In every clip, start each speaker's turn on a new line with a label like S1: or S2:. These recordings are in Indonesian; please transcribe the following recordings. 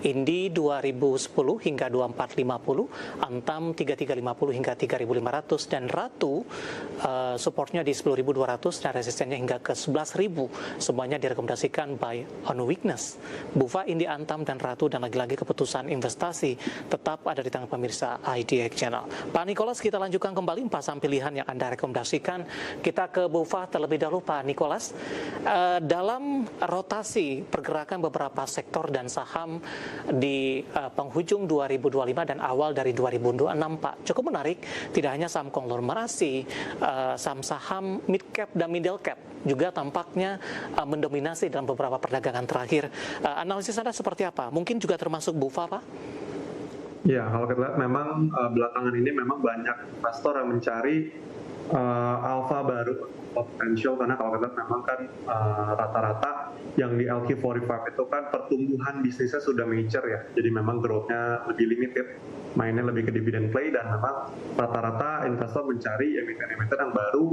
S1: Indi 2010 hingga 2450, Antam 3350 hingga 3500, dan Ratu supportnya di 10.200 dan resistennya hingga ke 11.000. Semuanya direkomendasikan buy on weakness. Bufa, Indi, Antam, dan Ratu, dan lagi-lagi keputusan investasi tetap ada di tangan pemirsa IDX Channel. Pak Nicholas, kita lanjutkan kembali 4 saham pilihan yang Anda rekomendasikan. Kita ke Bufa terlebih dahulu, Pak Nicholas. Dalam rotasi pergerakan beberapa sektor dan saham di penghujung 2025 dan awal dari 2026, Pak, cukup menarik. Tidak hanya saham konglomerasi, saham-saham mid cap dan middle cap juga tampaknya mendominasi dalam beberapa perdagangan terakhir. Analisis Anda seperti apa? Mungkin juga termasuk Bufa, Pak?
S2: Ya, kalau kita lihat memang belakangan ini memang banyak investor yang mencari alpha baru potential, karena kalau kita lihat memang kan rata-rata yang di LQ45 itu kan pertumbuhan bisnisnya sudah mature ya, jadi memang growth-nya lebih limited, mainnya lebih ke dividend play, dan memang rata-rata investor mencari emiten-emiten yang baru,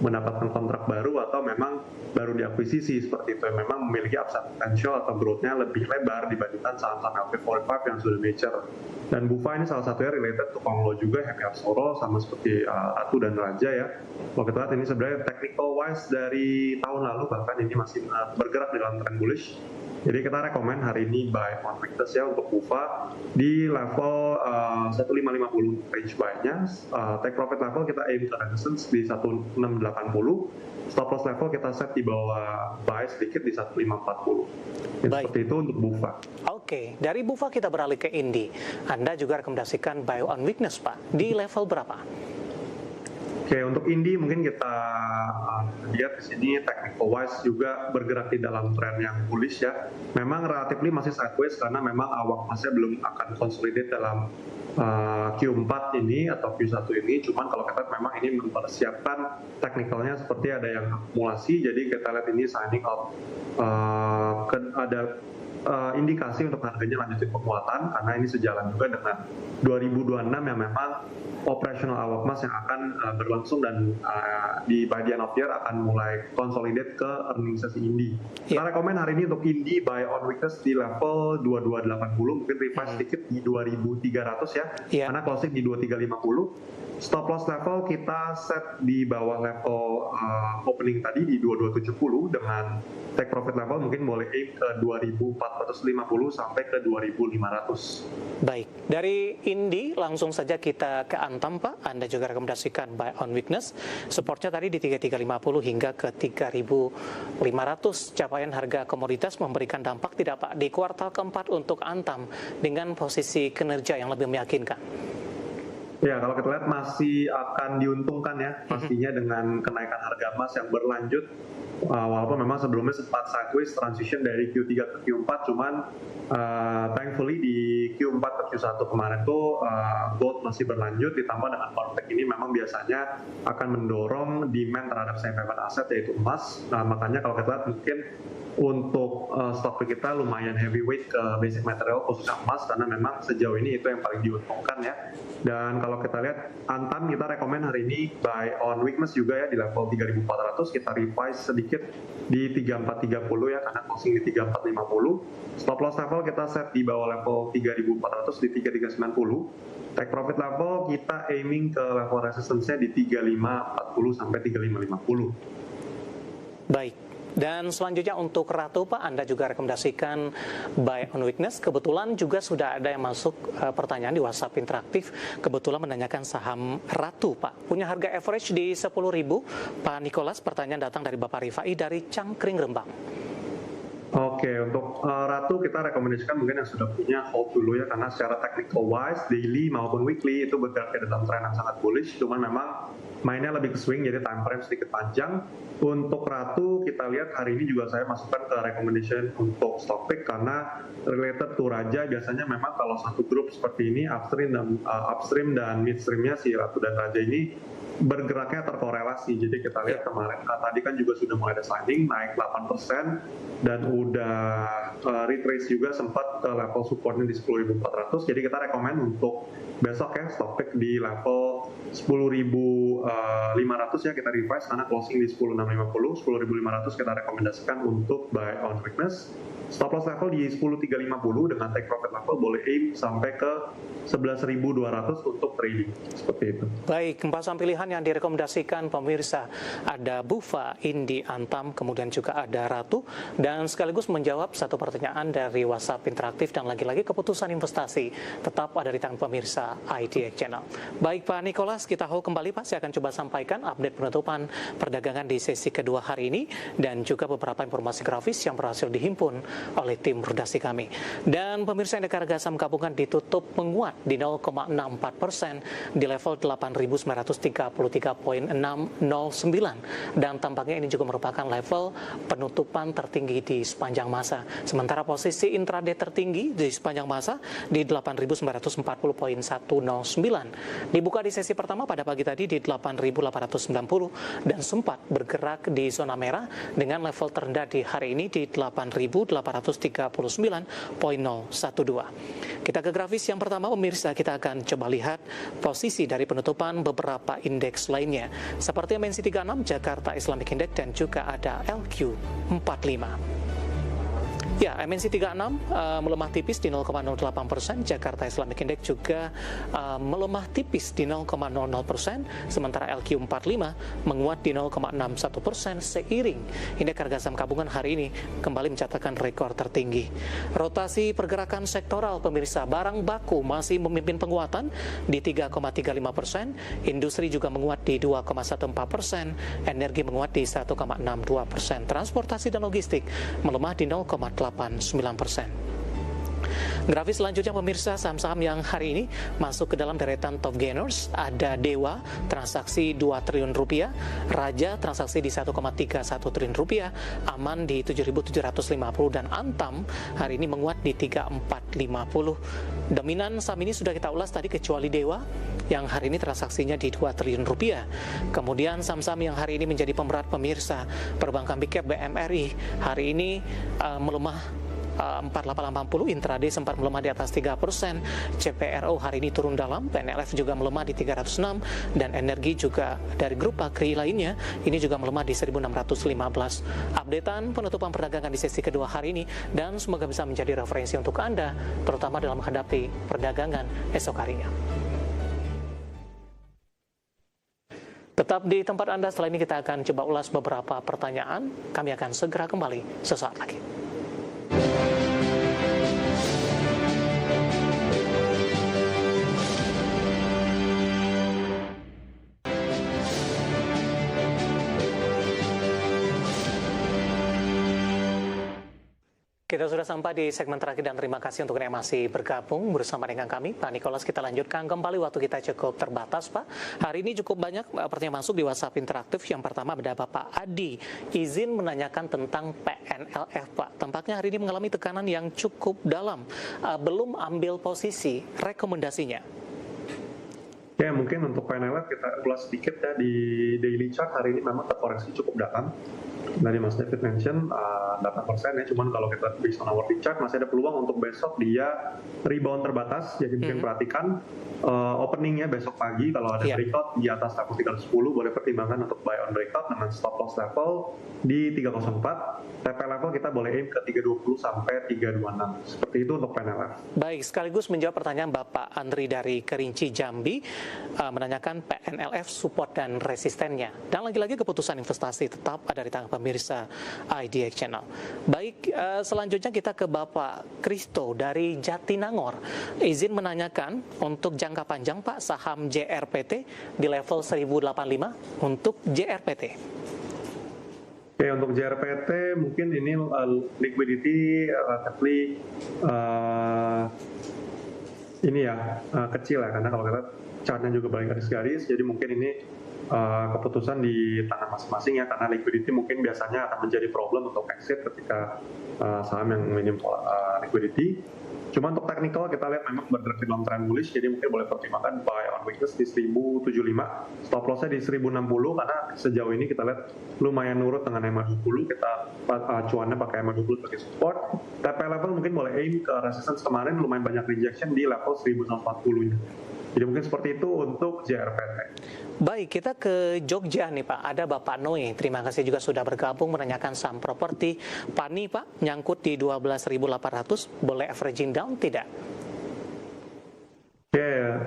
S2: mendapatkan kontrak baru atau memang baru diakuisisi seperti itu, yang memang memiliki upside potential atau growth-nya lebih lebar dibandingkan saham-saham LQ45 yang sudah mature. Dan Bufa ini salah satunya related to Konglo juga, Happy Absoro, sama seperti Ratu dan Raja ya. Kalau kita lihat ini sebenarnya technical wise dari tahun lalu bahkan ini masih bergerak dalam trend bullish. Jadi kita rekomend hari ini buy on weakness ya untuk Bufa di level 1550 range buy-nya. Take profit level kita aim ke resistance di 1680. Stop loss level kita set di bawah buy sedikit di 1540. Seperti itu untuk Bufa.
S1: Oke, dari Bufa kita beralih ke Indi. Anda juga rekomendasikan buy on weakness, Pak. Di level berapa?
S2: Oke, untuk Indi mungkin kita lihat di sini technical wise juga bergerak di dalam tren yang bullish ya. Memang relatively masih sideways karena memang awak emasnya belum akan consolidate dalam Q4 ini atau Q1 ini. Cuman kalau kita memang ini mempersiapkan technicalnya seperti ada yang akumulasi, jadi kita lihat ini signing of ada indikasi untuk harganya lanjutin penguatan karena ini sejalan juga dengan 2026 yang memang operational awak emas yang akan berlangsung dan di by the end of year akan mulai consolidate ke earning sesi Indi. Kita rekomend hari ini untuk Indi buy on weakness di level 2280, mungkin revise sedikit di 2300 ya, karena closing di 2350. Stop loss level kita set di bawah level opening tadi di 2270 dengan take profit level mungkin boleh aim ke 2450 sampai ke 2500.
S1: Baik, dari Indi langsung saja kita ke Antam, Pak. Anda juga rekomendasikan buy on weakness. Supportnya tadi di 3350 hingga ke 3500. Capaian harga komoditas memberikan dampak tidak, Pak, di kuartal keempat untuk Antam dengan posisi kinerja yang lebih meyakinkan?
S2: Ya, kalau kita lihat masih akan diuntungkan ya, pastinya dengan kenaikan harga emas yang berlanjut. Walaupun memang sebelumnya sempat sideways transition dari Q3 ke Q4, cuman thankfully di Q4 ke Q1 kemarin tuh gold masih berlanjut, ditambah dengan konflik ini memang biasanya akan mendorong demand terhadap safe haven aset yaitu emas. Nah, makanya kalau kita lihat mungkin untuk stok kita lumayan heavyweight ke basic material khususnya emas karena memang sejauh ini itu yang paling diuntungkan ya. Dan kalau kita lihat Antam kita rekomend hari ini buy on weakness juga ya di level 3400, kita revise sedikit di 3430 ya karena closing di 3450. Stop loss level kita set di bawah level 3400 di 3390. Take profit level kita aiming ke level resistance-nya di 3540 sampai 3550.
S1: Baik. Dan selanjutnya untuk Ratu, Pak, Anda juga rekomendasikan buy on weakness. Kebetulan juga sudah ada yang masuk pertanyaan di WhatsApp interaktif. Kebetulan menanyakan saham Ratu, Pak. Punya harga average di 10.000. Pak Nicholas, pertanyaan datang dari Bapak Rifai dari Cangkring, Rembang.
S2: Oke, untuk Ratu kita rekomendasikan mungkin yang sudah punya hold dulu ya, karena secara technical wise, daily maupun weekly itu bergerak dalam tren yang sangat bullish, cuman memang mainnya lebih ke swing, jadi time frame sedikit panjang. Untuk Ratu kita lihat hari ini juga saya masukkan ke recommendation untuk stock pick karena related to Raja, biasanya memang kalau satu grup seperti ini upstream dan midstreamnya si Ratu dan Raja ini bergeraknya terkorelasi. Jadi kita lihat kemarin tadi kan juga sudah mulai ada signing naik 8% dan udah retrace juga sempat ke level supportnya di 10.400. Jadi kita rekomend untuk besok ya stock pick di level 10.500 ya, kita revise karena closing di 10.650. 10.500 kita rekomendasikan untuk buy on weakness. Stop loss level di 10.350 dengan take profit level boleh aim sampai ke 11.200 untuk trading, seperti itu.
S1: Baik, 4 saham pilihan yang direkomendasikan pemirsa ada Bufa, Indi, Antam, kemudian juga ada Ratu, dan sekaligus menjawab satu pertanyaan dari WhatsApp interaktif, dan lagi-lagi keputusan investasi tetap ada di tangan pemirsa IDX Channel. Baik Pak Nicholas, kita hold kembali Pak, saya akan coba sampaikan update penutupan perdagangan di sesi kedua hari ini dan juga beberapa informasi grafis yang berhasil dihimpun oleh tim redaksi kami. Dan pemirsa, indeks harga saham gabungan ditutup menguat di 0,64% di level 8.933,609, dan tampaknya ini juga merupakan level penutupan tertinggi di sepanjang masa. Sementara posisi intraday tertinggi di sepanjang masa di 8.940,109. Dibuka di sesi pertama pada pagi tadi di 8.890 dan sempat bergerak di zona merah dengan level terendah di hari ini di 8.839,012. Kita ke grafis yang pertama pemirsa, kita akan coba lihat posisi dari penutupan beberapa indeks lainnya seperti MNC 36, Jakarta Islamic Index, dan juga ada LQ45. Ya, MNC 36 melemah tipis di 0,08%, Jakarta Islamic Index juga melemah tipis di 0,00%, sementara LQ45 menguat di 0,61% seiring indeks harga saham gabungan hari ini kembali mencatatkan rekor tertinggi. Rotasi pergerakan sektoral pemirsa, barang baku masih memimpin penguatan di 3,35%, industri juga menguat di 2,14%, energi menguat di 1,62%, transportasi dan logistik melemah di 0,89%. Grafis selanjutnya pemirsa, saham-saham yang hari ini masuk ke dalam deretan top gainers ada Dewa, transaksi 2 triliun rupiah, Raja transaksi di 1,31 triliun rupiah, Aman di 7.750, dan Antam hari ini menguat di 3.450. Dominan saham ini sudah kita ulas tadi kecuali Dewa yang hari ini transaksinya di 2 triliun rupiah. Kemudian saham-saham yang hari ini menjadi pemberat pemirsa, perbankan big cap BMRI hari ini melemah 4880, intraday sempat melemah di atas 3%, CPRO hari ini turun dalam, PNLF juga melemah di 306, dan energi juga dari grup Bakri lainnya ini juga melemah di 1615. Updatean penutupan perdagangan di sesi kedua hari ini, dan semoga bisa menjadi referensi untuk Anda terutama dalam menghadapi perdagangan esok harinya. Tetap di tempat Anda, setelah ini kita akan coba ulas beberapa pertanyaan. Kami akan segera kembali sesaat lagi. Kita sudah sampai di segmen terakhir, dan terima kasih untuk yang masih bergabung bersama dengan kami. Pak Nicholas, kita lanjutkan kembali, waktu kita cukup terbatas Pak. Hari ini cukup banyak pertanyaan masuk di WhatsApp interaktif. Yang pertama ada Bapak Adi, izin menanyakan tentang PNLF Pak. Tampaknya hari ini mengalami tekanan yang cukup dalam, belum ambil posisi, rekomendasinya.
S2: Ya, mungkin untuk PNLF kita ulas sedikit ya, di daily chart hari ini memang terkoreksi cukup dalam. Dari Mas David mention 8% ya, cuman kalau kita based on our chart masih ada peluang untuk besok dia rebound terbatas, jadi mungkin perhatikan openingnya besok pagi kalau ada breakout di atas level 310 boleh pertimbangkan untuk buy on breakout dengan stop loss level di 304, TP level kita boleh aim ke 320 sampai 326, seperti itu untuk PNLF.
S1: Baik, sekaligus menjawab pertanyaan Bapak Andri dari Kerinci Jambi, menanyakan PNLF support dan resistennya, dan lagi-lagi keputusan investasi tetap ada di tangan pemirsa IDX Channel. Baik, selanjutnya kita ke Bapak Kristo dari Jatinangor, izin menanyakan untuk jangka panjang Pak, saham JRPT di level 1085 untuk JRPT.
S2: Oke, untuk JRPT mungkin ini liquidity relatively ini ya kecil ya, karena kalau kita chartnya juga paling garis-garis, jadi mungkin ini keputusan di tangan masing-masing ya, karena liquidity mungkin biasanya akan menjadi problem untuk exit ketika saham yang minim liquidity. Cuma untuk technical kita lihat memang bergerak di dalam trend bullish, jadi mungkin boleh pertimbangkan buy on weakness di 1075, stop lossnya di 1060, karena sejauh ini kita lihat lumayan nurut dengan MA20, kita acuannya pakai MA20 sebagai support. TP level mungkin boleh aim ke resistance, kemarin lumayan banyak rejection di level 1140 nya. Jadi mungkin seperti itu untuk JRPT.
S1: Baik, kita ke Jogja nih Pak. Ada Bapak Noe. Terima kasih juga sudah bergabung menanyakan saham properti. Pani Pak, nyangkut di 12.800. Boleh averaging down tidak?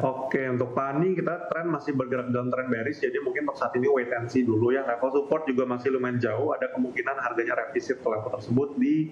S2: Oke, untuk Pani kita tren masih bergerak dalam tren bearish, jadi mungkin untuk saat ini wait and see dulu ya. Level support juga masih lumayan jauh, ada kemungkinan harganya revisit ke level tersebut di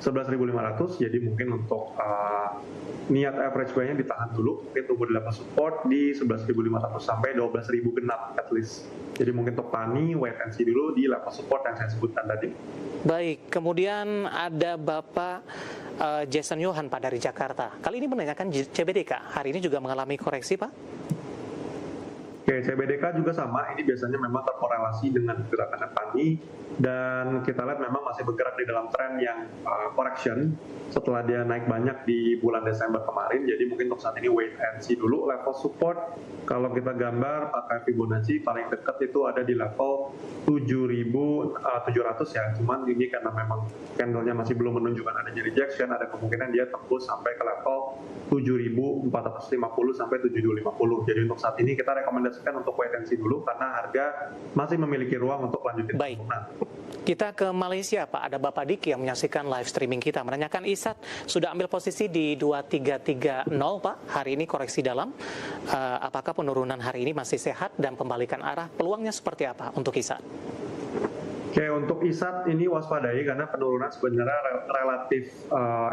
S2: 11.500, jadi mungkin untuk niat average buy-nya ditahan dulu, mungkin tunggu di level support di 11.500 sampai 12.000 genap at least. Jadi mungkin untuk Pani wait and see dulu di level support yang saya sebutkan tadi.
S1: Baik, kemudian ada Bapak Jason Johan Pak dari Jakarta. Kali ini menanyakan CBDK. Hari ini juga mengalami koreksi Pak?
S2: Oke, CBDK juga sama, ini biasanya memang terkorelasi dengan gerakan Pani, dan kita lihat memang masih bergerak di dalam tren yang correction setelah dia naik banyak di bulan Desember kemarin, jadi mungkin untuk saat ini wait and see dulu. Level support, kalau kita gambar pakai Fibonacci, paling dekat itu ada di level 7.700 ya, cuman ini karena memang candlenya masih belum menunjukkan adanya rejection, ada kemungkinan dia tembus sampai ke level 7.450 sampai 7.250. Jadi untuk saat ini kita rekomendasikan untuk wait and see dulu karena harga masih memiliki ruang untuk lanjutin penurunan.
S1: Kita ke Malaysia Pak, ada Bapak Diki yang menyaksikan live streaming kita menanyakan ISAT sudah ambil posisi di 2330 Pak, hari ini koreksi dalam. Apakah penurunan hari ini masih sehat dan pembalikan arah peluangnya seperti apa untuk ISAT?
S2: Oke, untuk ISAT ini waspadai karena penurunan sebenarnya relatif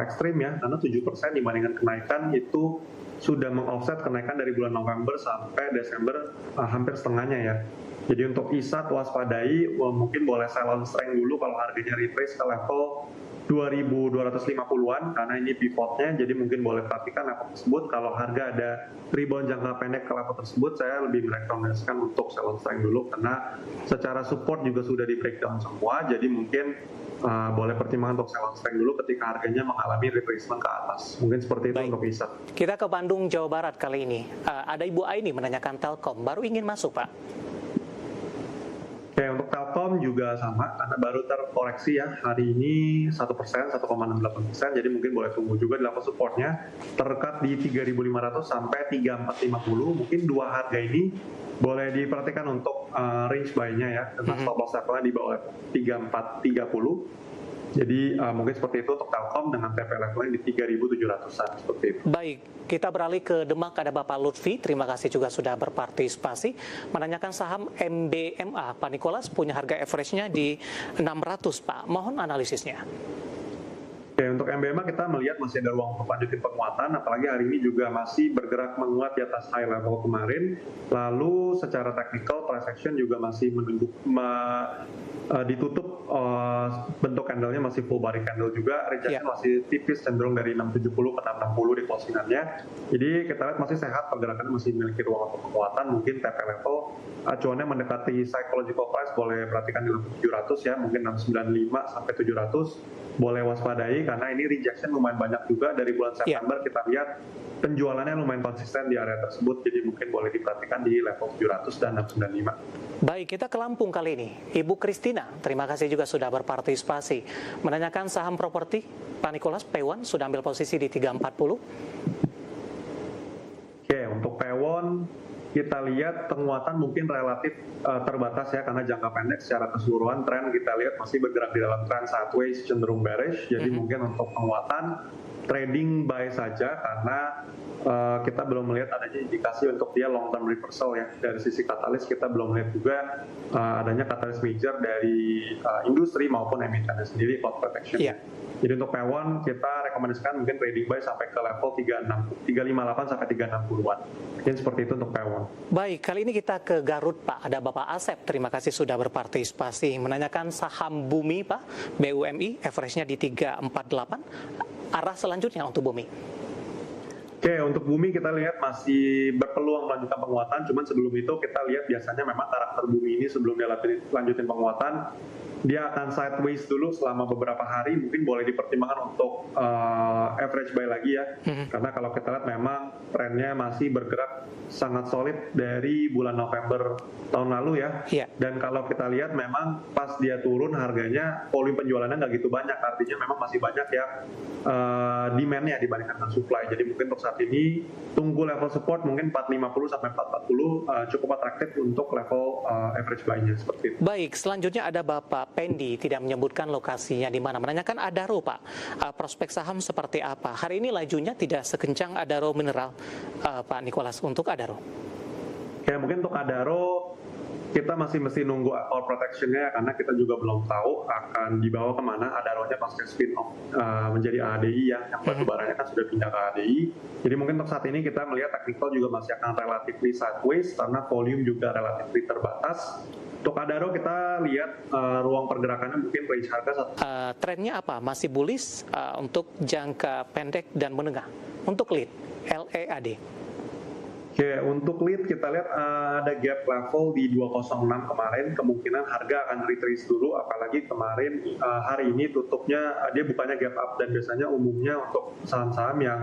S2: ekstrim ya, karena 7% dibandingkan kenaikan itu sudah meng-offset kenaikan dari bulan November sampai Desember hampir setengahnya ya. Jadi untuk ISAT waspadai, mungkin boleh sell on strength dulu kalau harganya retrace ke level 2.250-an karena ini pivotnya, jadi mungkin boleh perhatikan level tersebut. Kalau harga ada rebound jangka pendek ke level tersebut, saya lebih merekomendasikan untuk sell on strength dulu karena secara support juga sudah di breakdown semua, jadi mungkin boleh pertimbangkan untuk sell on strength dulu ketika harganya mengalami retracement ke atas. Mungkin seperti itu. Baik. Untuk ISAT.
S1: Kita ke Bandung, Jawa Barat kali ini. Ada Ibu Aini menanyakan Telkom, baru ingin masuk Pak.
S2: Oke, untuk Telkom juga sama, karena baru terkoreksi ya, hari ini 1%, 1,68%, jadi mungkin boleh tunggu juga di level supportnya, terdekat di 3.500 sampai 3.450, mungkin dua harga ini boleh diperhatikan untuk range buy-nya ya, dengan stop loss levelnya di bawah 3.430. Jadi mungkin seperti itu untuk Telkom dengan TP levelnya di 3.700-an, seperti itu.
S1: Baik, kita beralih ke Demak, ada Bapak Lutfi, terima kasih juga sudah berpartisipasi. Menanyakan saham MBMA, Pak Nikolas punya harga average-nya di 600 Pak, mohon analisisnya.
S2: Oke, untuk MBMA kita melihat masih ada ruang untuk lanjutin penguatan, apalagi hari ini juga masih bergerak menguat di atas high level kemarin. Lalu secara technical price action juga masih menunjuk ditutup bentuk candle-nya masih full body candle juga, rejection masih tipis cenderung dari 670 ke 660 di closingannya. Jadi kita lihat masih sehat, pergerakannya masih memiliki ruang untuk penguatan, mungkin TP level acuannya mendekati psychological price, boleh perhatikan di level 700 ya, mungkin 695 sampai 700 boleh waspadai karena ini rejection lumayan banyak juga dari bulan September. Kita lihat penjualannya lumayan konsisten di area tersebut, jadi mungkin boleh diperhatikan di level 700 dan 695.
S1: Baik, kita ke Lampung kali ini. Ibu Kristina, terima kasih juga sudah berpartisipasi. Menanyakan saham properti, Pak Nikolas, Pewon sudah ambil posisi di 340.
S2: Oke, untuk Pewon kita lihat penguatan mungkin relatif terbatas ya, karena jangka pendek secara keseluruhan tren kita lihat masih bergerak di dalam tren sideways cenderung bearish, jadi mungkin untuk penguatan trading buy saja karena kita belum melihat adanya indikasi untuk dia long term reversal ya. Dari sisi katalis kita belum melihat juga adanya katalis major dari industri maupun emitennya sendiri cloud protection. Jadi untuk Pewon kita rekomendasikan mungkin trading buy sampai ke level 358 sampai 360-an. Mungkin seperti itu untuk Pewon.
S1: Baik, kali ini kita ke Garut Pak. Ada Bapak Asep, terima kasih sudah berpartisipasi. Menanyakan saham Bumi Pak, BUMI, average-nya di 348. Arah selanjutnya untuk Bumi.
S2: Oke, untuk Bumi kita lihat masih berpeluang melanjutkan penguatan, cuman sebelum itu kita lihat biasanya memang karakter Bumi ini sebelum dia lanjutin penguatan dia akan sideways dulu selama beberapa hari, mungkin boleh dipertimbangkan untuk average buy lagi ya. Karena kalau kita lihat memang trennya masih bergerak sangat solid dari bulan November tahun lalu ya. Dan kalau kita lihat memang pas dia turun harganya volume penjualannya nggak gitu banyak, artinya memang masih banyak yang demand-nya dibandingkan dengan supply. Jadi mungkin untuk saat ini tunggu level support mungkin 450 sampai 440 cukup atraktif untuk level average buy-nya seperti itu.
S1: Baik, selanjutnya ada Bapak Pendi, tidak menyebutkan lokasinya di mana. Menanyakan Adaro, Pak. Prospek saham seperti apa? Hari ini lajunya tidak sekencang Adaro Mineral, Pak Nicholas, untuk Adaro.
S2: Oke, mungkin untuk Adaro kita masih mesti nunggu call protection-nya karena kita juga belum tahu akan dibawa kemana. Adaro-nya pasca spin-off menjadi ADI ya, yang batubaranya kan sudah pindah ke ADI. Jadi mungkin untuk saat ini kita melihat technical juga masih akan relatively sideways karena volume juga relatively terbatas. Untuk Adaro kita lihat ruang pergerakannya mungkin range harga
S1: trennya apa? Masih bullish untuk jangka pendek dan menengah. Untuk lead LEAD.
S2: Oke, untuk lead kita lihat ada gap level di 206 kemarin, kemungkinan harga akan retrace dulu, apalagi kemarin hari ini tutupnya dia bukannya gap up, dan biasanya umumnya untuk saham-saham yang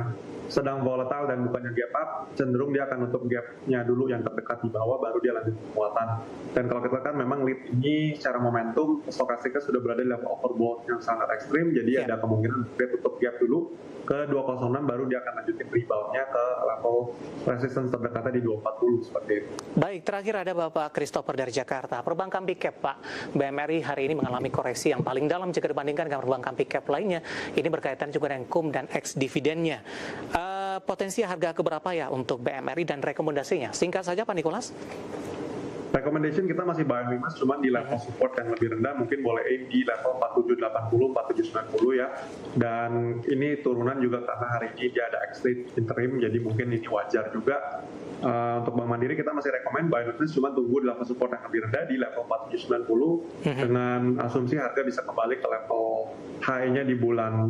S2: sedang volatile dan bukannya gap up, cenderung dia akan nutup gapnya dulu yang terdekat di bawah, baru dia lanjut penguatan. Dan kalau kita kan memang lead ini secara momentum, stokastiknya sudah berada di level overbought yang sangat ekstrim, jadi ada kemungkinan dia tutup gap dulu ke 206, baru dia akan lanjutin reboundnya ke level resistance terdekatnya di 240 seperti itu.
S1: Baik, terakhir ada Bapak Christopher dari Jakarta. Perbankan big cap, Pak. BMRI hari ini mengalami koreksi yang paling dalam jika dibandingkan dengan perbankan big cap lainnya. Ini berkaitan juga dengan KUM dan ex dividennya. Potensi harga keberapa ya untuk BMRI dan rekomendasinya? Singkat saja Pak Nicholas.
S2: Recommendation kita masih buy and weakness, cuman di level support yang lebih rendah, mungkin boleh aim di level 4780, 4790 ya. Dan ini turunan juga karena hari ini dia ada exit interim, jadi mungkin ini wajar juga. Untuk Bank Mandiri kita masih rekomend buy and weakness, cuman tunggu di level support yang lebih rendah di level 4790 dengan asumsi harga bisa kembali ke level high-nya di bulan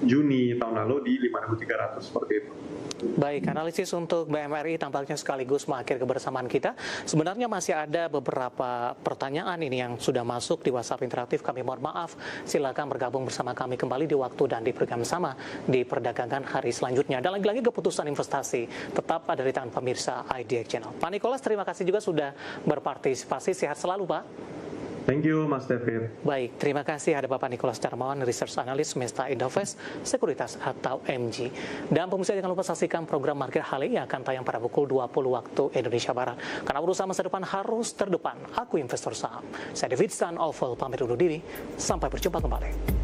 S2: Juni tahun lalu di 5.300 seperti itu.
S1: Baik, analisis untuk BMRI tampaknya sekaligus mengakhiri kebersamaan kita. Sebenarnya masih ada beberapa pertanyaan ini yang sudah masuk di WhatsApp interaktif. Kami mohon maaf. Silakan bergabung bersama kami kembali di waktu dan di program sama di perdagangan hari selanjutnya. Dan lagi-lagi keputusan investasi tetap ada di tangan pemirsa IDX Channel. Pak Nicholas, terima kasih juga sudah berpartisipasi. Sehat selalu, Pak.
S2: Thank you, Mas David.
S1: Baik, terima kasih. Ada Bapak Nicholas Darmawan, Research Analyst Mesta Indovest Sekuritas atau MG. Dan pemirsa jangan lupa saksikan program Market Hali yang akan tayang pada pukul 20 waktu Indonesia Barat. Karena urusan masa depan harus terdepan. Aku investor saham. Saya David Stan Oval, pamit undur diri. Sampai berjumpa kembali.